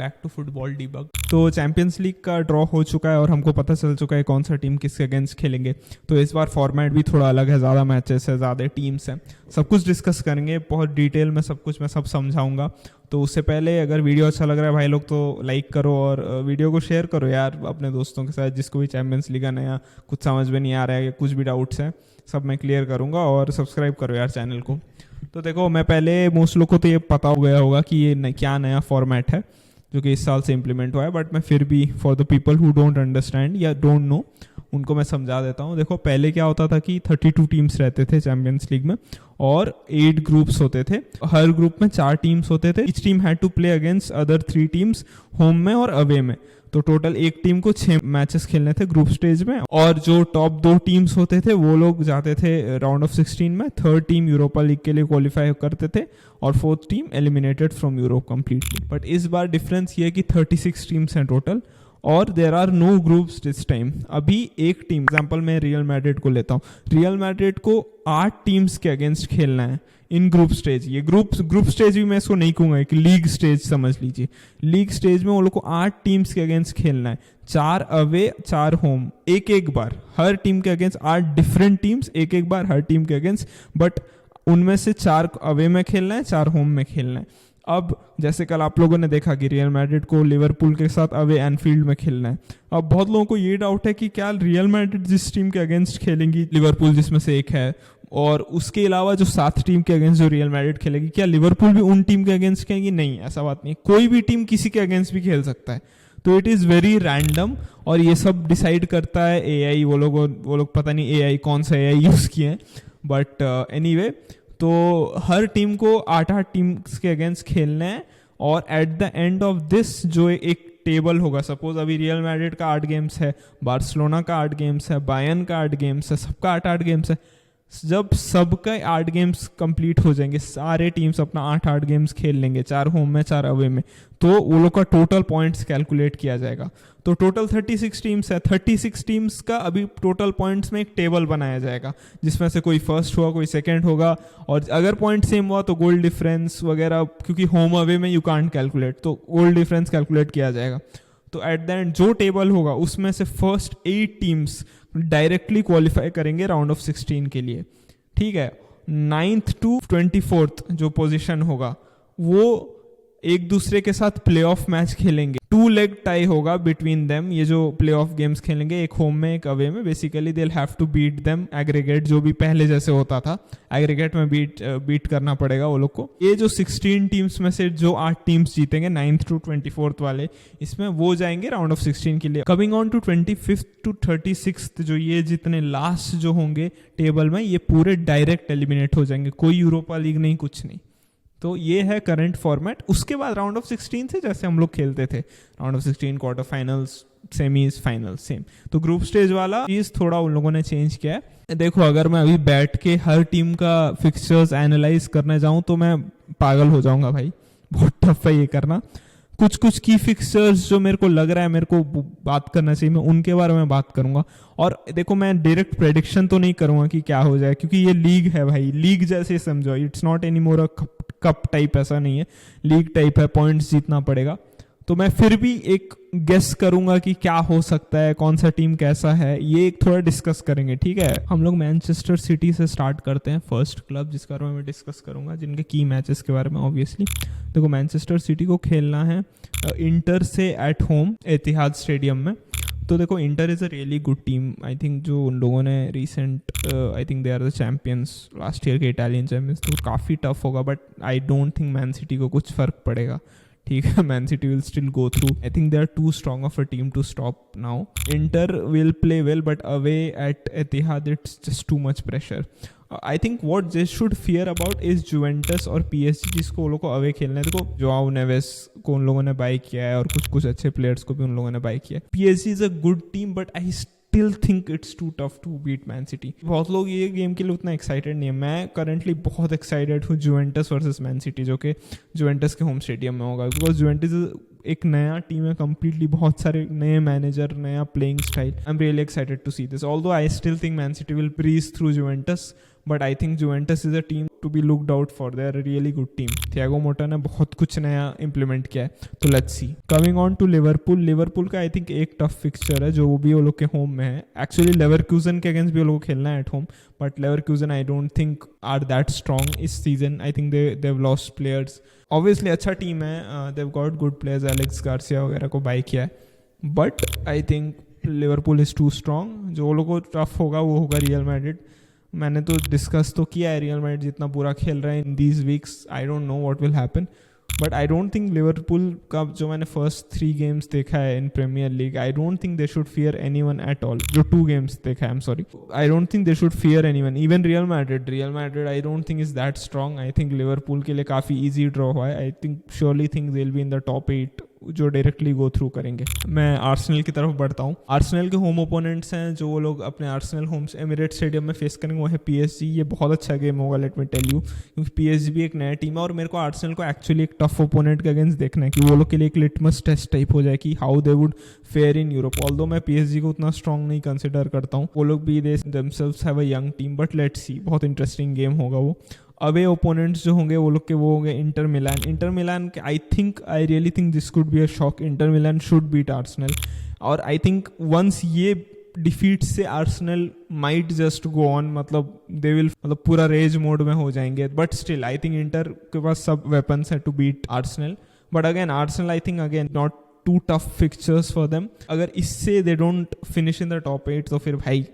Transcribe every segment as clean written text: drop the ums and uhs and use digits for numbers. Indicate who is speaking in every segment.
Speaker 1: Back to football debug. तो Champions League का draw हो चुका है और हमको पता चल चुका है कौन सा टीम किसके अगेंस्ट खेलेंगे। तो इस बार फॉर्मेट भी थोड़ा अलग है, ज़्यादा मैचेस है, ज़्यादा टीम्स हैं, सब कुछ डिस्कस करेंगे बहुत डिटेल में, सब कुछ मैं सब समझाऊंगा। तो उससे पहले अगर वीडियो अच्छा लग रहा है भाई लोग तो लाइक करो और वीडियो को शेयर करो यार अपने दोस्तों के साथ, जिसको भी चैंपियंस लीग का नया कुछ समझ में नहीं आ रहा है या कुछ भी डाउट्स हैं सब मैं क्लियर करूँगा। और सब्सक्राइब करो यार चैनल को। तो देखो, मैं पहले मोस्ट लोग को तो ये पता हो गया होगा कि ये क्या नया फॉर्मेट है जो कि इस साल से इम्प्लीमेंट हुआ है, बट मैं फिर भी for the people who don't understand या डोंट नो उनको मैं समझा देता हूँ। देखो, पहले क्या होता था कि 32 टीम्स रहते थे चैंपियंस लीग में और 8 ग्रुप्स होते थे। हर ग्रुप में 4 टीम्स होते थे। Each team had to play against other 3 teams home में और अवे में। तो टोटल एक टीम को 6 मैचेस खेलने थे ग्रुप स्टेज में, और जो टॉप 2 टीम्स होते थे वो लोग जाते थे राउंड ऑफ 16 में। 3rd टीम यूरोपा लीग के लिए क्वालिफाई करते थे और 4th team eliminated from Europe completely. But इस बार डिफरेंस ये है कि 36 टीम्स हैं टोटल और there are no groups this time. अभी एक टीम, एग्जाम्पल मैं रियल मैड्रिड को लेता हूँ, रियल मैड्रिड को 8 टीम्स के अगेंस्ट खेलना है इन ग्रुप स्टेज। ये ग्रुप स्टेज भी मैं इसको नहीं कहूँगा, एक लीग स्टेज समझ लीजिए। लीग स्टेज में वो लोग को 8 टीम्स के अगेंस्ट खेलना है, 4 अवे 4 होम, एक बार हर टीम के अगेंस्ट 8 डिफरेंट टीम्स एक बार हर टीम के अगेंस्ट। बट उनमें से 4 अवे में खेलना है, 4 होम में खेलना है। अब जैसे कल आप लोगों ने देखा कि रियल मैड्रिड को लिवरपूल के साथ अवे एनफील्ड में खेलना है। अब बहुत लोगों को ये डाउट है कि क्या रियल मैड्रिड जिस टीम के अगेंस्ट खेलेंगी, लिवरपूल जिसमें से एक है, और उसके अलावा जो 7 टीम के अगेंस्ट जो रियल मैड्रिड खेलेगी, क्या लिवरपूल भी उन टीम के अगेंस्ट खेलेगी? नहीं, ऐसा बात नहीं। कोई भी टीम किसी के अगेंस्ट भी खेल सकता है। तो इट इज़ वेरी रैंडम और ये सब डिसाइड करता है एआई। वो लोग पता नहीं एआई कौन सा एआई यूज़ किए हैं, बट एनीवे तो हर टीम को 8 टीम्स के अगेंस्ट खेलना है। और at the end of this जो एक टेबल होगा, सपोज अभी रियल मैड्रिड का 8 गेम्स है, बार्सिलोना का 8 गेम्स है, बायर्न का 8 गेम्स है, सबका 8 गेम्स है। जब सबका 8 गेम्स कंप्लीट हो जाएंगे, सारे टीम्स अपना 8 गेम्स खेल लेंगे, 4 होम में 4 अवे में, तो वो लोग का टोटल पॉइंट्स कैलकुलेट किया जाएगा। तो टोटल 36 टीम्स है, 36 टीम्स का अभी टोटल पॉइंट्स में एक टेबल बनाया जाएगा, जिसमें से कोई फर्स्ट होगा, कोई सेकंड होगा, और अगर पॉइंट सेम हुआ तो गोल डिफरेंस वगैरह, क्योंकि होम अवे में यू कांट कैलकुलेट, तो गोल डिफरेंस कैलकुलेट किया जाएगा। तो एट द एंड जो टेबल होगा उसमें से फर्स्ट 8 टीम्स डायरेक्टली क्वालिफाई करेंगे राउंड ऑफ 16 के लिए, ठीक है। 9th to 24th जो पोजीशन होगा वो एक दूसरे के साथ प्लेऑफ मैच खेलेंगे। 2 लेग टाई होगा बिटवीन देम। ये जो प्लेऑफ गेम्स खेलेंगे, एक होम में एक अवे में, basically they will have to beat them aggregate, जो भी पहले जैसे होता था एग्रीगेट में बीट करना पड़ेगा वो लोग को। ये जो 16 टीम्स में से जो 8 टीम्स जीतेंगे 9th to 24th वाले, इसमें वो जाएंगे राउंड ऑफ 16 के लिए। Coming on to 25th to 36th जो ये जितने लास्ट जो होंगे टेबल में, ये पूरे डायरेक्ट एलिमिनेट हो जाएंगे, कोई यूरोपा लीग नहीं, कुछ नहीं। तो ये है करंट फॉर्मेट। उसके बाद राउंड ऑफ 16 से जैसे हम लोग खेलते थे, round of 16 quarter finals, semis, final same. तो ग्रुप स्टेज वाला चीज थोड़ा उन लोगों ने चेंज किया है। देखो, अगर मैं अभी बैठ के हर टीम का फिक्सचर्स एनालाइज करने जाऊं तो मैं पागल हो जाऊंगा भाई, बहुत टफ है ये करना। कुछ की फिक्सचर्स जो मेरे को लग रहा है मेरे को बात करना चाहिए, मैं उनके बारे में बात करूंगा। और देखो, मैं डायरेक्ट प्रेडिक्शन तो नहीं करूंगा कि क्या हो जाए, क्योंकि ये लीग है भाई, लीग जैसे समझो, it's not any more a cup type, ऐसा नहीं है, लीग टाइप है, पॉइंट्स जीतना पड़ेगा। तो मैं फिर भी एक गेस करूंगा कि क्या हो सकता है, कौन सा टीम कैसा है, ये एक थोड़ा डिस्कस करेंगे, ठीक है। हम लोग मैनचेस्टर सिटी से स्टार्ट करते हैं, फर्स्ट क्लब जिसके बारे में मैं डिस्कस करूंगा, जिनके की मैचेस के बारे में। ऑब्वियसली देखो, मैनचेस्टर सिटी को खेलना है इंटर से एट होम एतिहाद स्टेडियम में। तो देखो, Inter is a really good team. I think जो उन लोगों ने recent I think they are the champions last year के, इटालियन चैम्पियंस। तो काफ़ी टफ होगा, but I don't think Man City को कुछ फ़र्क पड़ेगा, ठीक है। Man City will still go through. I think they are too strong of a team to stop now. Inter will play well, but away at Etihad it's just too much pressure. I think what they should fear about is Juventus और PSG, जिसको वो लोग को away खेलना है। देखो, Joao Neves को उन लोगों ने बाय किया है और कुछ अच्छे प्लेयर्स को भी उन लोगों ने बाय किया है। PSG is a good team, but I still think it's too tough to beat Man City. बहुत लोग ये गेम के लिए उतना एक्साइटेड नहीं है। मैं करंटली बहुत एक्साइटेड हूँ जुवेंटस वर्सेस मैन सिटी, जो कि जुवेंटस के होम स्टेडियम में होगा, बिकॉज जुवेंटस एक नया टीम है कंप्लीटली, बहुत सारे नए मैनेजर, नया playing style. I am really excited to see this, although I still think Man City will breeze through Juventus, but I think Juventus is a team to be looked out for, they are really good team. Thiago Motta ने बहुत कुछ नया implement किया है, तो let's see. Coming on to Liverpool, Liverpool का I think एक tough fixture है जो वो भी वो लोग के होम में है। एक्चुअली लेवरक्यूजन के अगेंस्ट भी वो लोग को खेलना है at home, but Leverkusen I don't think are that strong इस season. I think they have lost players. Obviously अच्छा टीम है, they have got good players, Alex Garcia वगैरह को बाय किया है, but I think Liverpool is too strong. जो लोग को टफ होगा वो होगा रियल मैड्रिड। मैंने तो डिस्कस तो किया है, रियल मैड्रिड जितना बुरा खेल रहा है in these weeks, I don't know what will happen, but I don't think Liverpool का जो मैंने फर्स्ट 3 गेम्स देखा है in premier league, I don't think they should fear anyone at all. जो 2 गेम्स देखा है, I am sorry, I don't think they should fear anyone, even Real Madrid I don't think is that strong. I think Liverpool के लिए काफ़ी easy draw हुआ है। I think surely think they will be in the top 8 जो directly go through करेंगे। मैं Arsenal की तरफ बढ़ता हूँ। आर्सेनल के होम ओपोनेंट्स हैं जो वो लोग अपने आर्सेनल होम्स एमिरेट्स स्टेडियम में फेस करेंगे, वो है पीएसजी। ये बहुत अच्छा गेम होगा, लेट मी टेल यू, क्योंकि पीएसजी भी एक नया टीम है और मेरे को आर्सेनल को एक्चुअली एक टफ ओपोनेंट के अगेंस्ट देखना है कि वो लोग के लिए एक लिटमस टेस्ट टाइप हो जाए कि how they would fair in Europe. Although मैं पीएसजी को उतना स्ट्रॉन्ग नहीं कंसिडर करता हूँ, वो लोग भी they themselves have a young team, but let's सी, बहुत इंटरेस्टिंग गेम होगा वो। अवे ओपोनेंट्स जो होंगे वो लोग के वो होंगे इंटर मिलान के। I really think this could be a shock. Inter Milan should beat Arsenal, और आई थिंक वंस ये डिफीट से Arsenal might just go on, मतलब दे विल पूरा रेज मोड में हो जाएंगे, but still I think Inter के पास सब वेपन्स है to beat Arsenal. But again Arsenal I think again not too tough fixtures for them. अगर इससे they don't finish in the top 8 तो फिर भाई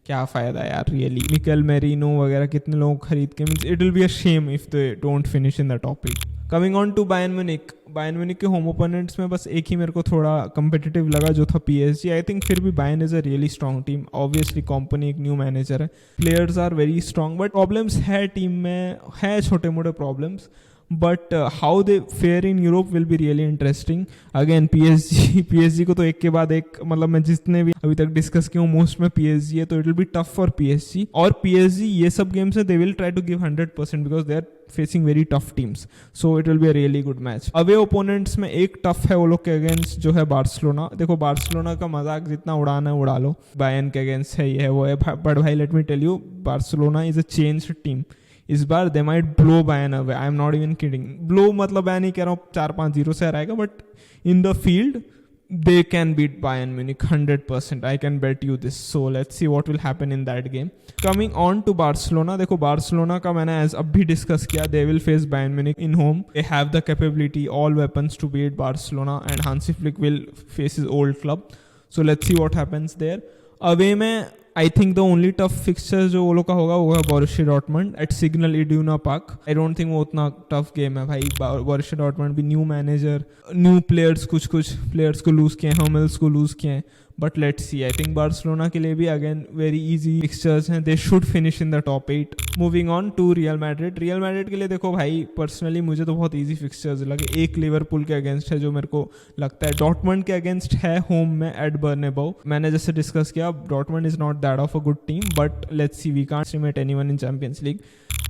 Speaker 1: क्या फ़ायदा यार रियली। मिकेल मेरिनो वगैरह कितने लोग खरीद के, means it will be a shame if they don't finish in the top 8। Coming on to Bayern Munich के होम ओपोनेंट्स में बस एक ही मेरे को थोड़ा कंपेटिटिव लगा जो था पीएसजी। आई थिंक फिर भी Bayern is a really strong team. Obviously Kompany एक न्यू मैनेजर है, players are very strong, but problems है टीम में, है छोटे मोटे problems, but how they fare in Europe will be really interesting. Again PSG को तो एक के बाद एक, मतलब मैं जितने भी अभी तक डिस्कस किया हूँ मोस्ट में पीएसजी है, तो it will be tough for PSG. और पीएसजी ये सब गेम्स है they will try to give 100% because they are facing very tough teams, so it will be a really good match. Away opponents में एक tough है वो लोग के अगेंस्ट जो है बार्सिलोना। देखो बार्सिलोना का मजाक जितना उड़ाना है उड़ा लो, बायर्न के अगेंस्ट है ये है वो है, बट भाई let me tell you, Barcelona is a changed team. इस बार they might blow Bayern away, I am not even kidding. Blow मतलब मैं नहीं कह रहा हूँ 4-5-0 से हराएगा, but in the field they can beat Bayern Munich 100%. I can bet you this. So let's see what will happen in that game. Coming on to Barcelona, देखो Barcelona का मैंने as अब भी डिस्कस किया, they will face Bayern Munich in home. They have the capability, all weapons to beat Barcelona, and Hansi Flick will face his old club. So let's see what happens there. Away में I think the only tough fixture जो वो लोग का होगा वो है Borussia Dortmund at Signal Iduna Park. I don't think वो उतना टफ गेम है भाई। बोरुसिया डॉर्टमंड भी न्यू मैनेजर, न्यू प्लेयर्स, कुछ प्लेयर्स को लूज़ किए हैं, हमेल्स को लूज़ किए हैं, but let's see. I think Barcelona के लिए भी अगेन वेरी इजी फिक्सचर्स हैं, they should finish in the top 8। Moving on to Real Madrid के लिए देखो भाई पर्सनली मुझे तो बहुत इजी फिक्सचर्स लगे। एक लिवरपूल के अगेंस्ट है जो मेरे को लगता है, डॉर्टमंड के अगेंस्ट है होम में एट बर्नेबाउ। मैंने जैसे डिस्कस किया Dortmund is not that of a good team, but let's see, we can't estimate anyone in Champions League.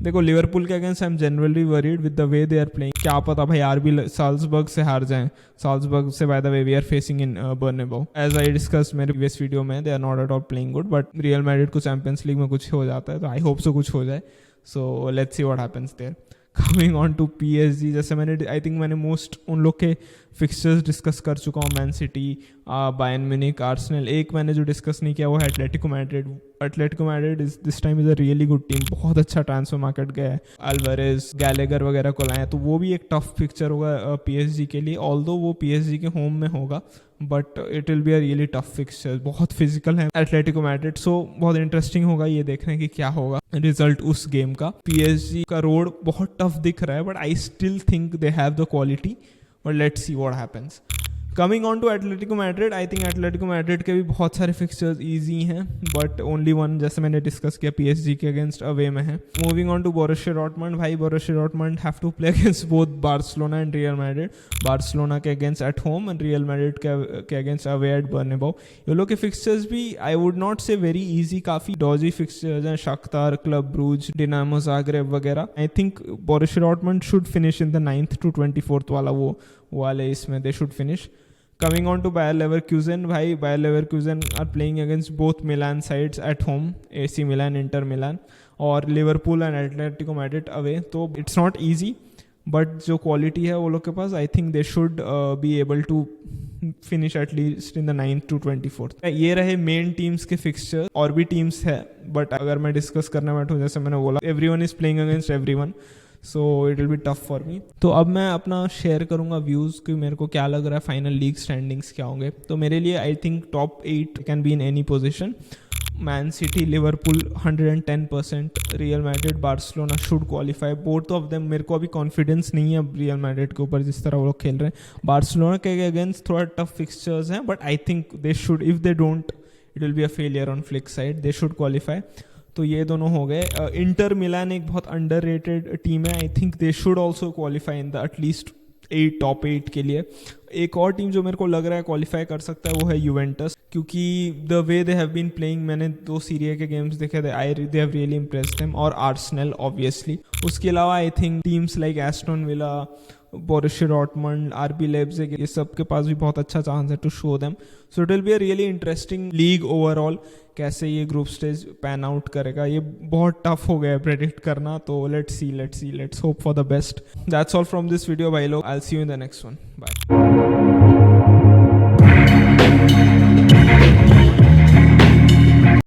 Speaker 1: देखो लिवरपूल के against I am generally worried with the way they are playing. क्या पता भाई RB Salzburg से हार जाएं। Salzburg से by the way we are facing in Bernabeu. As I discuss मेरे प्रीवियस वीडियो में, they are not at all playing good, but Real Madrid को चैंपियंस लीग में कुछ हो जाता है, तो आई होप सो कुछ हो जाए। So let's see what happens there. Coming on to PSG, जैसे मैंने मोस्ट उन लोग के फिक्सचर्स डिस्कस कर चुका हूँ, man city, Bayern Munich, Arsenal. एक मैंने जो डिस्कस नहीं किया वो है Atletico Madrid is this time is a really good team. बहुत अच्छा ट्रांसफर मार्केट गया है, अल्वारेज, गैलेगर वगैरह को लाए, तो वो भी एक टफ पिक्चर होगा पीएसजी के लिए। ऑल्दो वो पीएसजी के होम में होगा, but it will be a really tough fixture. बहुत फिजिकल है एटलेटिको मैड्रिड, सो बहुत इंटरेस्टिंग होगा ये देखने की क्या होगा रिजल्ट उस गेम का। पीएसजी का रोड बहुत टफ दिख रहा है, but I still think they have the quality, but let's see what happens. Coming on to Atletico Madrid, I think Atletico Madrid के भी बहुत सारे फिक्सचर्स इजी हैं, बट ओनली वन जैसे मैंने डिस्कस किया पीएसजी के अगेंस्ट अवे में है। Moving on to Borussia Dortmund, भाई Borussia Dortmund have to play against both Barcelona and Real Madrid. Barcelona के against at home and Real Madrid के अगेंस्ट अवे एट बर्नेबाउ। ये लोग के फिक्सचर्स भी I would not say very easy, काफ़ी dodgy fixtures हैं, Shakhtar, Club Brugge, Dinamo Zagreb वगैरह। I think Borussia Dortmund should finish in the 9th to 24th वाले इसमें they should finish. Coming on to Bayer Leverkusen, भाई Bayer Leverkusen are playing against both Milan sides at home, AC Milan, Inter Milan, और Liverpool and Atletico Madrid away, तो it's not easy, but जो quality है वो लोग के पास, I think they should be able to finish at least in the 9th to 24th। ये रहे मेन टीम्स के फिक्सचर, और भी टीम्स है बट अगर मैं डिस्कस करने बैठूँ, जैसे मैंने बोला, everyone is playing against everyone, so it will be tough for me. तो अब मैं अपना शेयर करूंगा व्यूज़ कि मेरे को क्या लग रहा है फाइनल लीग स्टैंडिंग्स क्या होंगे। तो मेरे लिए I think top 8 can be in any position. Man city, Liverpool 110%, real Madrid, Barcelona should qualify, both of them. मेरे को अभी कॉन्फिडेंस नहीं है अब रियल मैड्रिड के ऊपर जिस तरह वो लोग खेल रहे हैं। बार्सिलोना के अगेंस्ट थोड़ा टफ फिक्सचर्स हैं, but I think they should, if they don't it will be a failure on flick side, they should qualify. तो ये दोनों हो गए। इंटर मिलान एक बहुत अंडररेटेड टीम है, आई think they should also qualify in the at least top 8 के लिए। एक और टीम जो मेरे को लग रहा है क्वालिफाई कर सकता है वो है यूवेंटस, क्योंकि the way they have been playing, मैंने 2 सीरिया के गेम्स देखे थे, they have really impressed them, और आर्सेनल ऑब्वियसली। उसके अलावा I think teams like Aston Villa, Borussia Dortmund, RB Leipzig, ये सब के पास भी बहुत अच्छा चांस है to show them. So it will be a really interesting league overall. कैसे ये ग्रुप स्टेज पैन आउट करेगा, ये बहुत टफ हो गया है प्रेडिक्ट करना, तो let's hope for the best. That's all from this video भाई लोग, I will see you in the next one, bye.